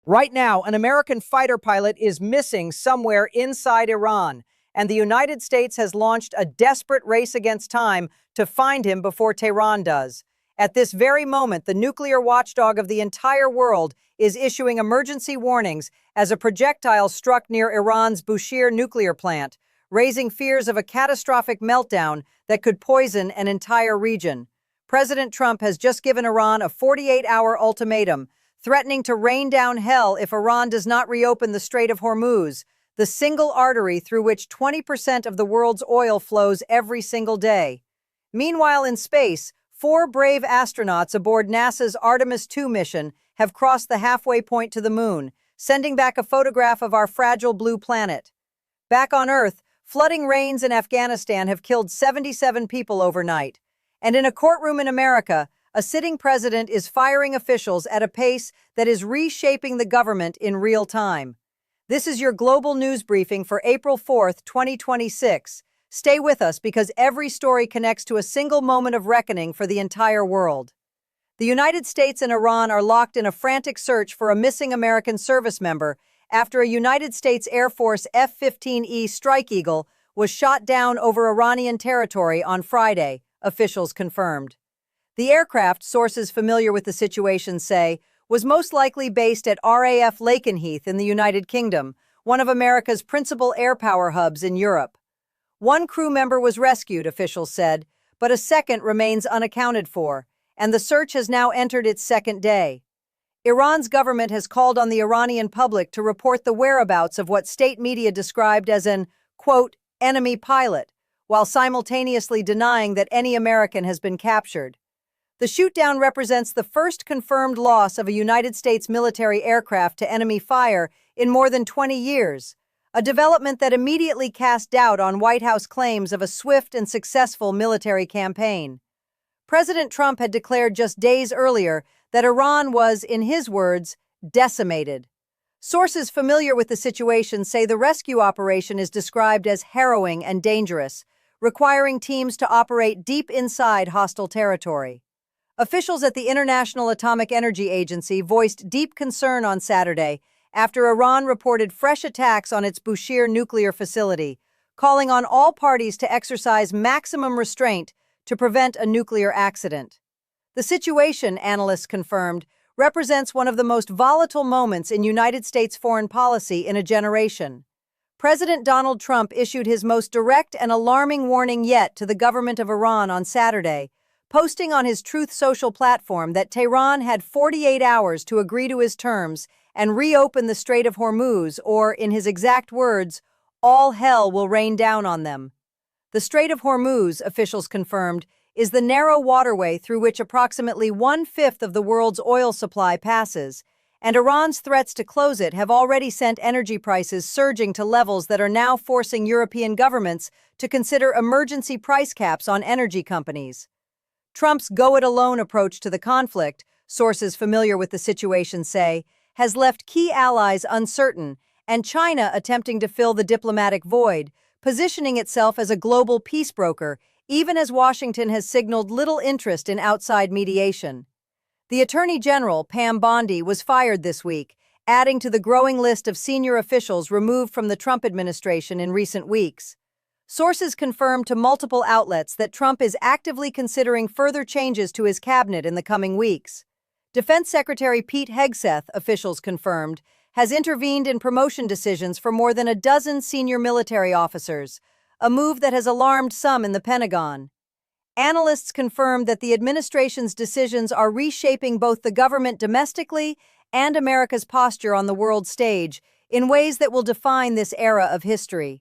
Right now, an American fighter pilot is missing somewhere inside Iran, and the United States has launched a desperate race against time to find him before Tehran does. At this very moment, the nuclear watchdog of the entire world is issuing emergency warnings as a projectile struck near Iran's Bushehr nuclear plant, raising fears of a catastrophic meltdown that could poison an entire region. President Trump has just given Iran a 48-hour ultimatum, threatening to rain down hell if Iran does not reopen the Strait of Hormuz, the single artery through which 20% of the world's oil flows every single day. Meanwhile, in space, 4 brave astronauts aboard NASA's Artemis II mission have crossed the halfway point to the moon, sending back a photograph of our fragile blue planet. Back on Earth, flooding rains in Afghanistan have killed 77 people overnight. And in a courtroom in America, a sitting president is firing officials at a pace that is reshaping the government in real time. This is your global news briefing for April 4th, 2026. Stay with us because every story connects to a single moment of reckoning for the entire world. The United States and Iran are locked in a frantic search for a missing American service member after a United States Air Force F-15E Strike Eagle was shot down over Iranian territory on Friday, officials confirmed. The aircraft, sources familiar with the situation say, was most likely based at RAF Lakenheath in the United Kingdom, one of America's principal air power hubs in Europe. One crew member was rescued, officials said, but a second remains unaccounted for, and the search has now entered its second day. Iran's government has called on the Iranian public to report the whereabouts of what state media described as an, quote, enemy pilot, while simultaneously denying that any American has been captured. The shootdown represents the first confirmed loss of a United States military aircraft to enemy fire in more than 20 years, a development that immediately cast doubt on White House claims of a swift and successful military campaign. President Trump had declared just days earlier that Iran was, in his words, decimated. Sources familiar with the situation say the rescue operation is described as harrowing and dangerous, requiring teams to operate deep inside hostile territory. Officials at the International Atomic Energy Agency voiced deep concern on Saturday after Iran reported fresh attacks on its Bushehr nuclear facility, calling on all parties to exercise maximum restraint to prevent a nuclear accident. The situation, analysts confirmed, represents one of the most volatile moments in United States foreign policy in a generation. President Donald Trump issued his most direct and alarming warning yet to the government of Iran on Saturday, posting on his Truth Social platform that Tehran had 48 hours to agree to his terms and reopen the Strait of Hormuz, or, in his exact words, all hell will rain down on them. The Strait of Hormuz, officials confirmed, is the narrow waterway through which approximately 1/5 of the world's oil supply passes, and Iran's threats to close it have already sent energy prices surging to levels that are now forcing European governments to consider emergency price caps on energy companies. Trump's go-it-alone approach to the conflict, sources familiar with the situation say, has left key allies uncertain, and China attempting to fill the diplomatic void, positioning itself as a global peace broker, even as Washington has signaled little interest in outside mediation. The Attorney General, Pam Bondi, was fired this week, adding to the growing list of senior officials removed from the Trump administration in recent weeks. Sources confirmed to multiple outlets that Trump is actively considering further changes to his cabinet in the coming weeks. Defense Secretary Pete Hegseth, officials confirmed, has intervened in promotion decisions for more than a dozen senior military officers, a move that has alarmed some in the Pentagon. Analysts confirmed that the administration's decisions are reshaping both the government domestically and America's posture on the world stage in ways that will define this era of history.